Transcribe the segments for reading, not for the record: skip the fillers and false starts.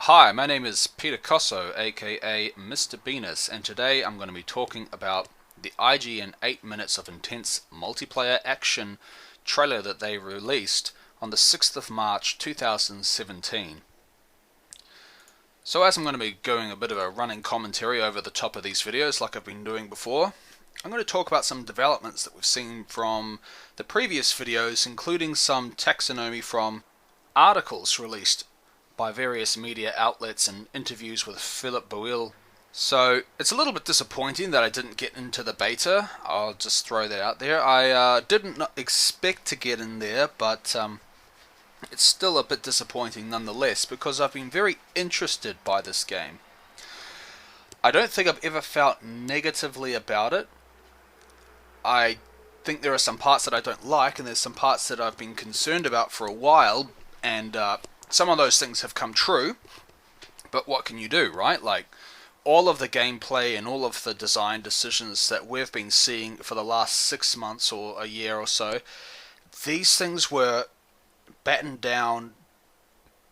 Hi, my name is Peter Cosso, aka Mr. Venus, and today I'm going to be talking about the IGN 8 minutes of intense multiplayer action trailer that they released on the 6th of March 2017. So as I'm going to be going a bit of a running commentary over the top of these videos like I've been doing before, I'm going to talk about some developments that we've seen from the previous videos, including some taxonomy from articles released by various media outlets and interviews with Philip Boyle. So it's a little bit disappointing that I didn't get into the beta. I'll just throw that out there. I didn't expect to get in there, but it's still a bit disappointing nonetheless because I've been very interested by this game. I don't think I've ever felt negatively about it. I think there are some parts that I don't like, and there's some parts that I've been concerned about for a while, and some of those things have come true, but what can you do, right? Like, all of the gameplay and all of the design decisions that we've been seeing for the last 6 months or a year or so, these things were battened down,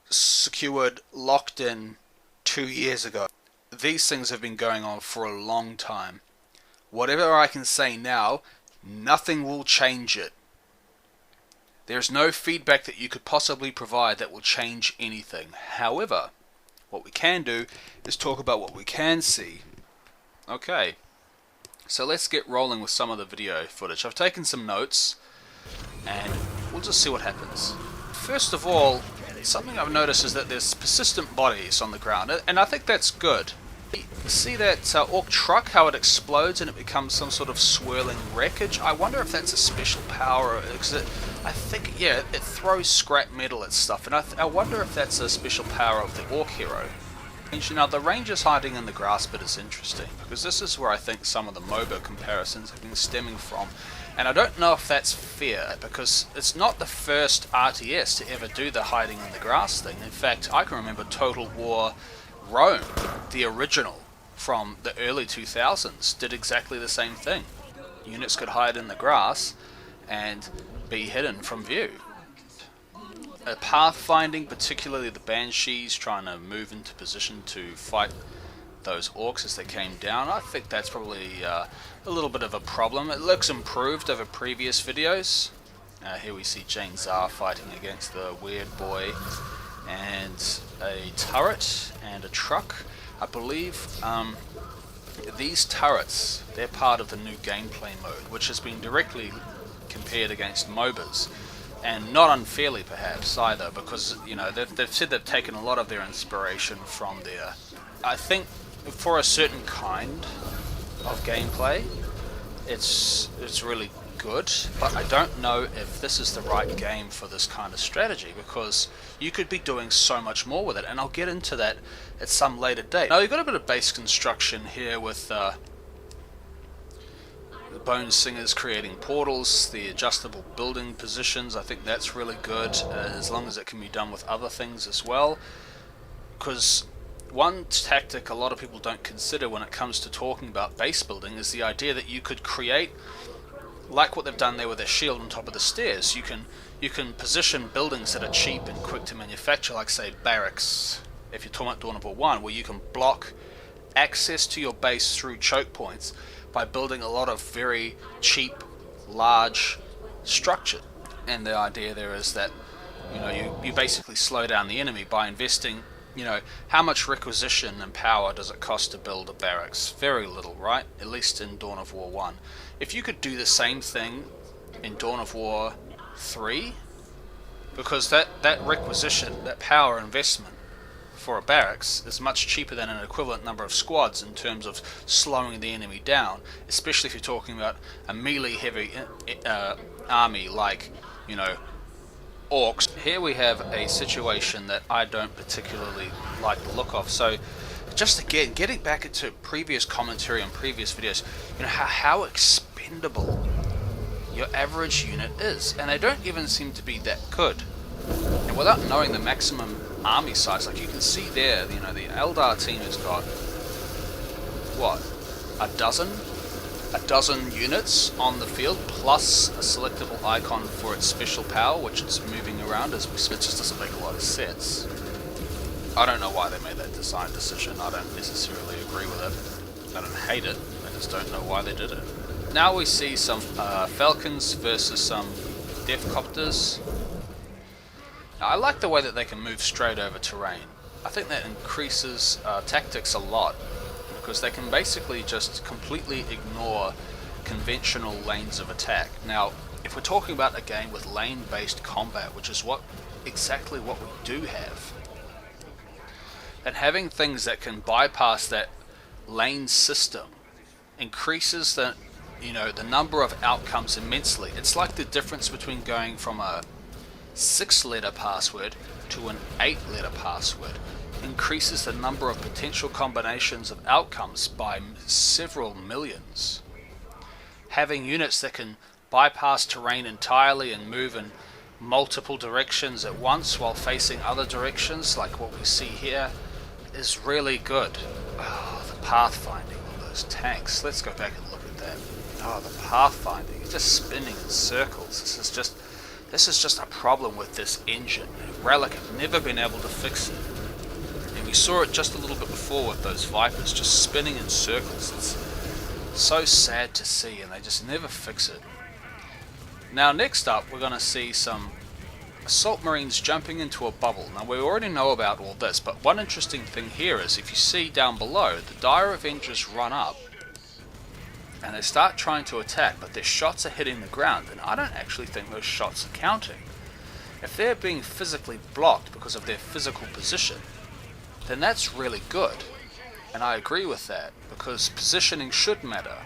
secured, locked in 2 years ago. These things have been going on for a long time. Whatever I can say now, nothing will change it. There's no feedback that you could possibly provide that will change anything. However, what we can do is talk about what we can see. Okay, so let's get rolling with some of the video footage. I've taken some notes and we'll just see what happens. First of all, something I've noticed is that there's persistent bodies on the ground, and I think that's good. See that orc truck, how it explodes and it becomes some sort of swirling wreckage? I wonder if that's a special power, because I think, yeah, it throws scrap metal at stuff, and I wonder if that's a special power of the orc hero. Now, the rangers hiding in the grass bit is interesting, because this is where I think some of the MOBA comparisons have been stemming from, and I don't know if that's fair, because it's not the first RTS to ever do the hiding in the grass thing. In fact, I can remember Total War Rome, the original from the early 2000s, did exactly the same thing. Units could hide in the grass and be hidden from view. Pathfinding, particularly the banshees trying to move into position to fight those orcs as they came down, I think that's probably a little bit of a problem. It looks improved over previous videos. Here we see Jane Zar fighting against the weird boy and a turret and a truck. I believe these turrets, they're part of the new gameplay mode, which has been directly compared against MOBAs, and not unfairly perhaps either, because you know they've said they've taken a lot of their inspiration from there. I think for a certain kind of gameplay, it's really good, but I don't know if this is the right game for this kind of strategy, because you could be doing so much more with it, and I'll get into that at some later date. Now, you've got a bit of base construction here with the Bone Singers creating portals, the adjustable building positions. I think that's really good, as long as it can be done with other things as well, because one tactic a lot of people don't consider when it comes to talking about base building is the idea that you could create, like what they've done there with their shield on top of the stairs. You can position buildings that are cheap and quick to manufacture, like say barracks, if you're talking about Dawn of War 1, where you can block access to your base through choke points by building a lot of very cheap, large structure. And the idea there is that you basically slow down the enemy by investing, how much requisition and power does it cost to build a barracks? Very little, right? At least in Dawn of War 1. If you could do the same thing in Dawn of War 3, because that requisition, that power investment for a barracks is much cheaper than an equivalent number of squads in terms of slowing the enemy down, especially if you're talking about a melee heavy army like, orcs. Here we have a situation that I don't particularly like the look of. So just again, getting back into previous commentary on previous videos, how expendable your average unit is, and they don't even seem to be that good. And without knowing the maximum army size, like you can see there, the Eldar team has got what, a dozen units on the field, plus a selectable icon for its special power, which is moving around as we switch. It just doesn't make a lot of sense. I don't know why they made that design decision. I don't necessarily agree with it. I don't hate it. I just don't know why they did it. Now we see some Falcons versus some Deathcopters. Now, I like the way that they can move straight over terrain. I think that increases tactics a lot, because they can basically just completely ignore conventional lanes of attack. Now, if we're talking about a game with lane-based combat, which is exactly what we do have, and having things that can bypass that lane system increases the number of outcomes immensely. It's like the difference between going from a 6-letter password to an 8-letter password. Increases the number of potential combinations of outcomes by several millions. Having units that can bypass terrain entirely and move in multiple directions at once while facing other directions, like what we see here, is really good. Oh, the pathfinding on those tanks. Let's go back and look at that. Oh, the pathfinding. It's just spinning in circles. This is just a problem with this engine. Relic have never been able to fix it. And we saw it just a little bit before with those Vipers just spinning in circles. It's so sad to see, and they just never fix it. Now next up we're going to see some Assault Marines jumping into a bubble. Now we already know about all this, but one interesting thing here is if you see down below, the Dire Avengers run up and they start trying to attack, but their shots are hitting the ground, and I don't actually think those shots are counting. If they're being physically blocked because of their physical position, then that's really good, and I agree with that, because positioning should matter.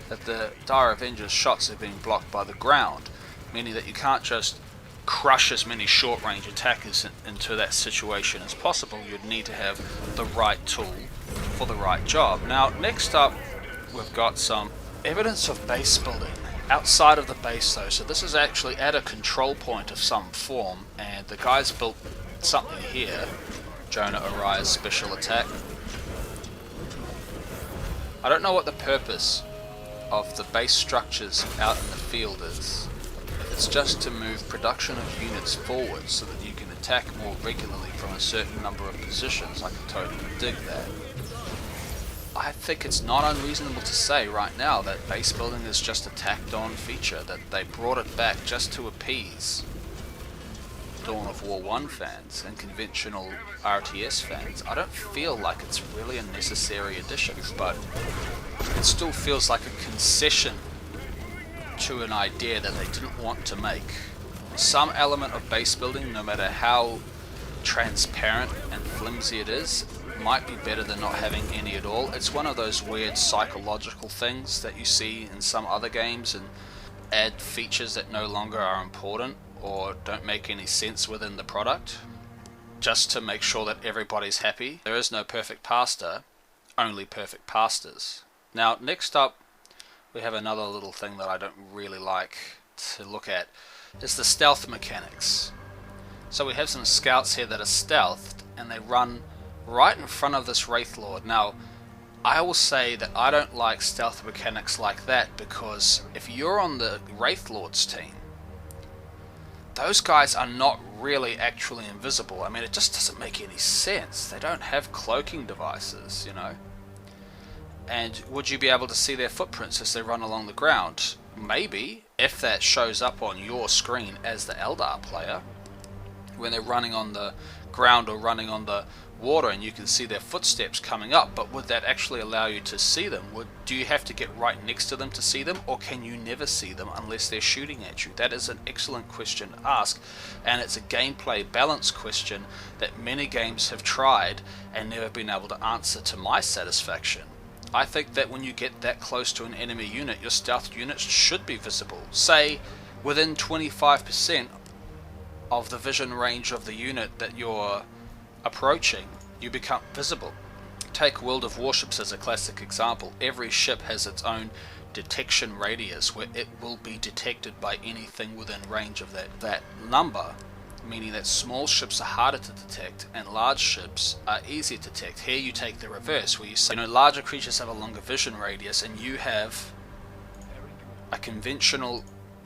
That the Dire Avengers shots are being blocked by the ground, meaning that you can't just crush as many short-range attackers into that situation as possible. You'd need to have the right tool for the right job. Now next up we've got some evidence of base building outside of the base though, so this is actually at a control point of some form, and the guys built something here. Jonah Arai's special attack. I don't know what the purpose of the base structures out in the field is. It's just to move production of units forward so that you can attack more regularly from a certain number of positions. I can totally dig that. I think it's not unreasonable to say right now that base building is just a tacked on feature, that they brought it back just to appease Dawn of War 1 fans and conventional RTS fans. I don't feel like it's really a necessary addition, but it still feels like a concession to an idea that they didn't want to make. Some element of base building, no matter how transparent and flimsy it is, might be better than not having any at all. It's one of those weird psychological things that you see in some other games and add features that no longer are important or don't make any sense within the product, just to make sure that everybody's happy. There is no perfect pastor, only perfect pastors. Now next up we have another little thing that I don't really like to look at. It's the stealth mechanics. So we have some scouts here that are stealthed and they run right in front of this Wraith Lord. Now I will say that I don't like stealth mechanics like that, because if you're on the Wraith Lord's team, those guys are not really actually invisible. I mean, it just doesn't make any sense. They don't have cloaking devices, you know. And would you be able to see their footprints as they run along the ground? Maybe, if that shows up on your screen as the Eldar player, when they're running on the ground or running on the water and you can see their footsteps coming up. But would that actually allow you to see them? Do you have to get right next to them to see them, or can you never see them unless they're shooting at you? That is an excellent question to ask, and it's a gameplay balance question that many games have tried and never been able to answer to my satisfaction. I think that when you get that close to an enemy unit, your stealth units should be visible. Say within 25% of the vision range of the unit that you're approaching, you become visible. Take World of Warships as a classic example. Every ship has its own detection radius where it will be detected by anything within range of that number, meaning that small ships are harder to detect and large ships are easier to detect. Here you take the reverse, where you say, larger creatures have a longer vision radius and you have a conventional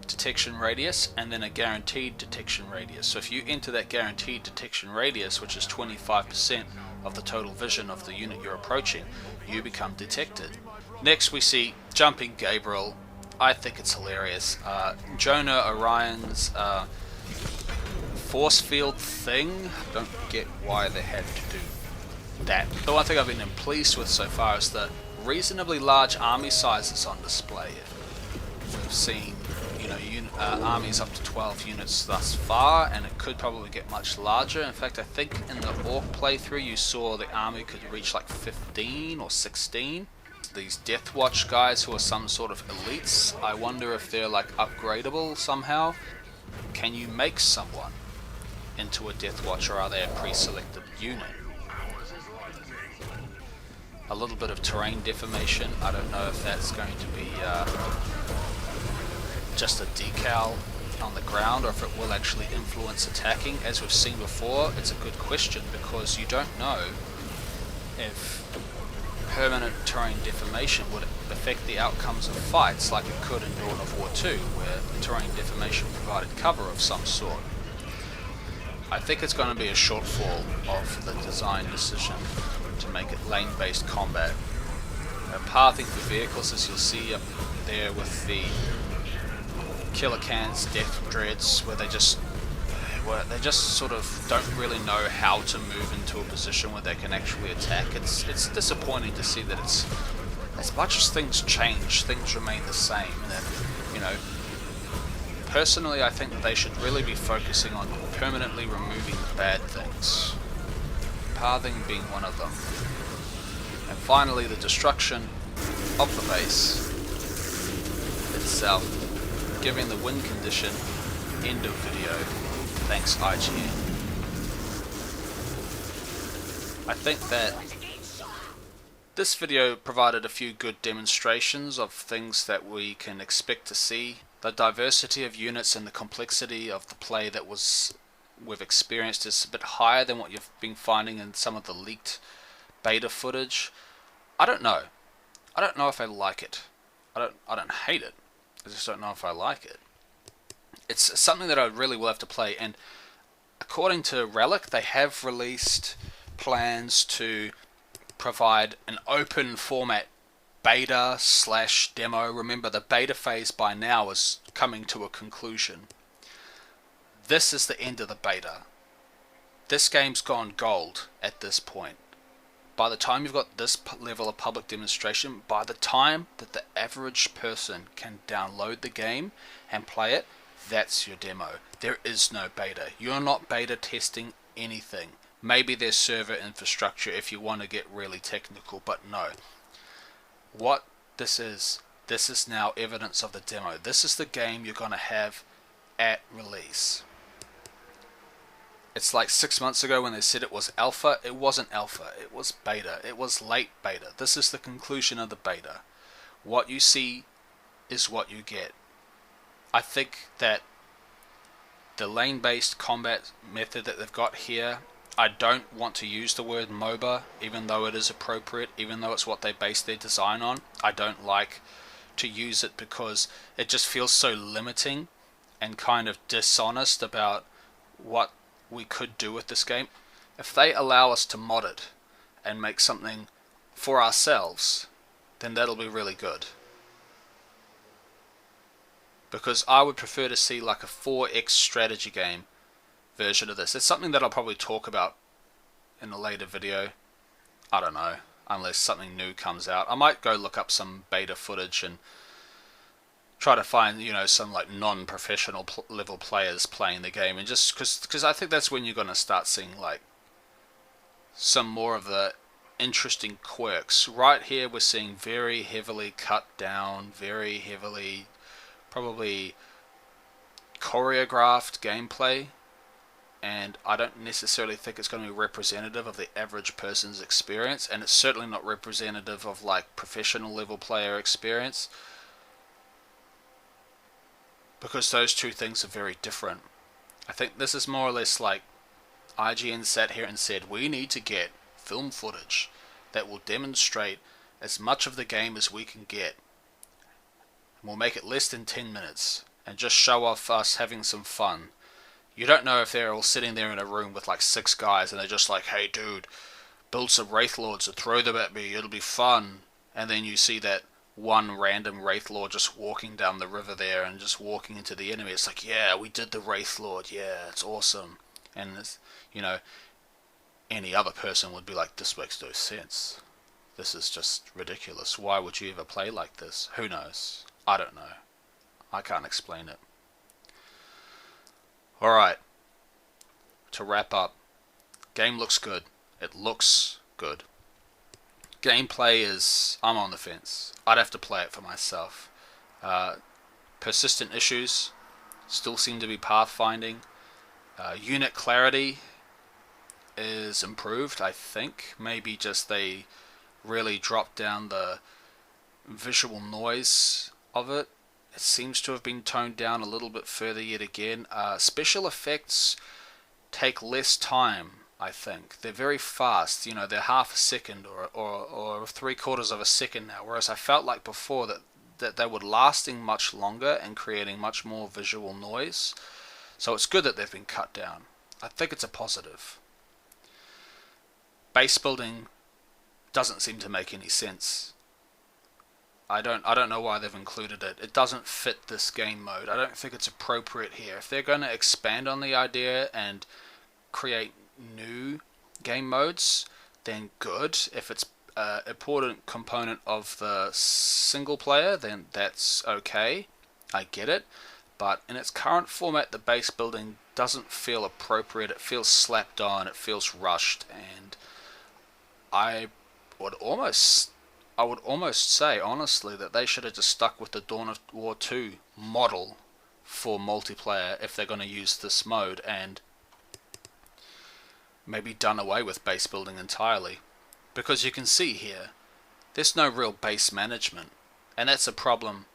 detection radius and then a guaranteed detection radius. So if you enter that guaranteed detection radius, which is 25% of the total vision of the unit you're approaching, you become detected. Next we see Jumping Gabriel. I think it's hilarious. Jonah Orion's force field thing, don't get why they had to do that. The one thing I've been pleased with so far is the reasonably large army sizes on display. We've seen, armies up to 12 units thus far, and it could probably get much larger. In fact, I think in the Orc playthrough you saw the army could reach like 15 or 16. These Death Watch guys who are some sort of elites, I wonder if they're like upgradable somehow. Can you make someone into a Death Watch, or are they a pre-selected unit? A little bit of terrain deformation. I don't know if that's going to be just a decal on the ground, or if it will actually influence attacking. As we've seen before, it's a good question because you don't know if permanent terrain deformation would affect the outcomes of fights like it could in Dawn of War 2, where the terrain deformation provided cover of some sort. I think it's going to be a shortfall of the design decision to make it lane-based combat. Pathing for vehicles, as you'll see up there with the Killer Can's Death Dreads, where they just sort of don't really know how to move into a position where they can actually attack. It's disappointing to see that it's, as much as things change, things remain the same. And that, personally, I think that they should really be focusing on permanently removing the bad things, pathing being one of them. And finally, the destruction of the base itself, giving the win condition end of video. Thanks IGN. I think that this video provided a few good demonstrations of things that we can expect to see. The diversity of units and the complexity of the play that we've experienced is a bit higher than what you've been finding in some of the leaked beta footage. I don't know. I don't know if I like it. I don't hate it. I just don't know if I like it. It's something that I really will have to play, and according to Relic, they have released plans to provide an open format beta/demo. Remember, the beta phase by now is coming to a conclusion. This is the end of the beta. This game's gone gold at this point. By the time you've got this level of public demonstration, by the time that the average person can download the game and play it, that's your demo. There is no beta. You're not beta testing anything. Maybe there's server infrastructure if you want to get really technical, but no. What this is now evidence of the demo. This is the game you're going to have at release. It's like 6 months ago when they said it was alpha. It wasn't alpha. It was beta. It was late beta. This is the conclusion of the beta. What you see is what you get. I think that the lane-based combat method that they've got here, I don't want to use the word MOBA, even though it is appropriate, even though it's what they base their design on. I don't like to use it because it just feels so limiting and kind of dishonest about what we could do with this game. If they allow us to mod it and make something for ourselves, then that'll be really good. Because I would prefer to see like a 4X strategy game version of this. It's something that I'll probably talk about in a later video. I don't know, unless something new comes out. I might go look up some beta footage and try to find, some like non-professional level players playing the game, and just because I think that's when you're going to start seeing like some more of the interesting quirks. Right here we're seeing very heavily cut down, very heavily probably choreographed gameplay, and I don't necessarily think it's going to be representative of the average person's experience, and it's certainly not representative of like professional level player experience, because those two things are very different. I think this is more or less like IGN sat here and said, we need to get film footage that will demonstrate as much of the game as we can get. We'll make it less than 10 minutes. and just show off us having some fun. You don't know if they're all sitting there in a room with like 6 guys and they're just like, hey dude, build some Wraith Lords and throw them at me, it'll be fun. And then you see that one random Wraith Lord just walking down the river there and just walking into the enemy. It's like, yeah, we did the Wraith Lord, yeah, it's awesome. And it's, you know, any other person would be like, this makes no sense. This is just ridiculous. Why would you ever play like this? Who knows? I don't know. I can't explain it. Alright, to wrap up, game looks good. It looks good. Gameplay is, I'm on the fence. I'd have to play it for myself. Persistent issues still seem to be pathfinding. Unit clarity is improved, I think. Maybe just they really dropped down the visual noise of it. It seems to have been toned down a little bit further yet again. Special effects take less time, I think. They're very fast, you know, they're half a second or 3/4 of a second now, whereas I felt like before that they were lasting much longer and creating much more visual noise. So it's good that they've been cut down. I think it's a positive. Base building doesn't seem to make any sense. I don't know why they've included it. It doesn't fit this game mode. I don't think it's appropriate here. If they're going to expand on the idea and create new game modes, then good. If it's an important component of the single player, then that's okay. I get it. But in its current format, the base building doesn't feel appropriate. It feels slapped on. It feels rushed. And I would almost say, honestly, that they should have just stuck with the Dawn of War 2 model for multiplayer if they're going to use this mode, and maybe done away with base building entirely. Because you can see here, there's no real base management, and that's a problem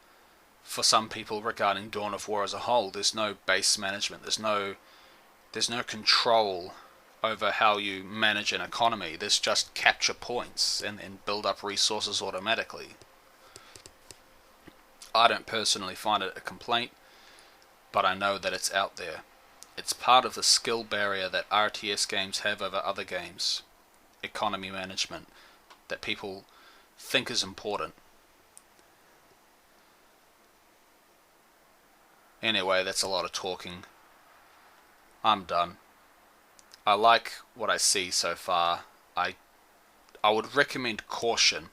for some people regarding Dawn of War as a whole. There's no base management, there's no control over how you manage an economy. There's just capture points and build up resources automatically. I don't personally find it a complaint, but I know that it's out there. It's part of the skill barrier that RTS games have over other games. Economy management, that people think is important. Anyway, that's a lot of talking. I'm done. I like what I see so far. I would recommend caution.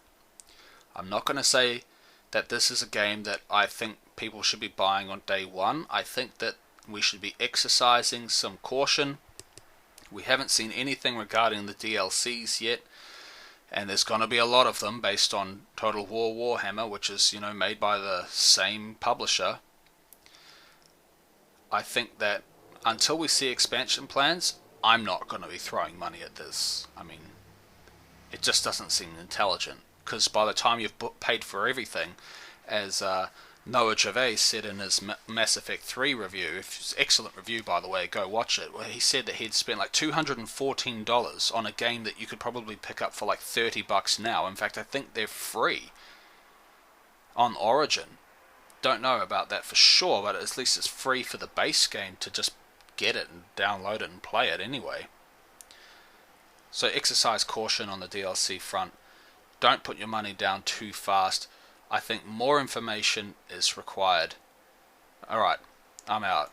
I'm not going to say that this is a game that I think people should be buying on day one. I think that we should be exercising some caution. We haven't seen anything regarding the DLCs yet, and there's going to be a lot of them based on Total War Warhammer, which is, you know, made by the same publisher. I think that until we see expansion plans, I'm not going to be throwing money at this. I mean, it just doesn't seem intelligent, because by the time you've paid for everything, as Noah Gervais said in his Mass Effect 3 review, it's an excellent review by the way, go watch it, where he said that he'd spent like $214 on a game that you could probably pick up for like $30 now. In fact, I think they're free on Origin. Don't know about that for sure, but at least it's free for the base game to just get it and download it and play it anyway. So exercise caution on the DLC front. Don't put your money down too fast. I think more information is required. Alright, I'm out.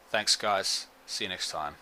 Thanks guys. See you next time.